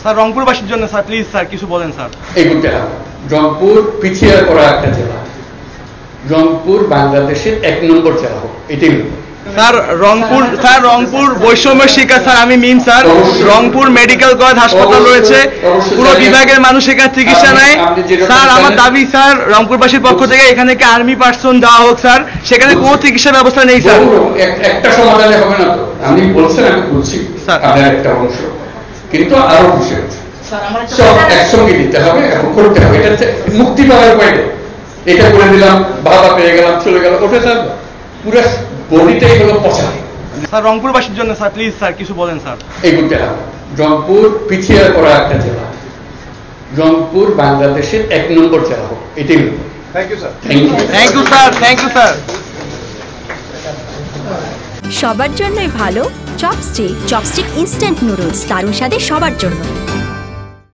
Sir রংপুরবাসীর জন্য sir please sir কিছু বলেন স্যার। এগুতে হবে রংপুর পিছিয়ে পড়া একটা জেলা, রংপুর বাংলাদেশের 1 নম্বর জেলা হোক, এটাই স্যার। রংপুর বৈষম্যের শিকার স্যার, আমি mean sir. Rangpur medical college হাসপাতাল রয়েছে, পুরো বিভাগের মানুষ এখানে চিকিৎসা নেয় স্যার। আমার দাবি স্যার, রংপুরবাসীর পক্ষ থেকে এখানে আর্মি পার্সন দেওয়া হোক স্যার, সেখানে কোনো চিকিৎসা ব্যবস্থা নেই স্যার। একটা সমাধানে হবে না তো, আমি বলছেন, আমি বলছি আপনার একটা অংশ, কিন্তু আরো বিষয় আছে, সব একসঙ্গে দিতে হবে এবং করতে হবে। এটা মুক্তি পাওয়ার বাইরে এটা করে দিলাম, বাবা পেয়ে গেলাম, চলে গেল, ওটা স্যার পুরো বডিটাই হলো পচা। স্যার রংপুরবাসীর জন্য স্যার প্লিজ স্যার কিছু বলেন স্যার। এগুতে হবে রংপুর পিছিয়ে পড়া একটা জেলা, রংপুর বাংলাদেশের 1 নম্বর জেলা হোক, এটাই। Thank you sir. Thank you sir. সবার জন্যই ভালো চপস্টিক ইনস্ট্যান্ট নুডলস, দারুণ স্বাদে সবার জন্য।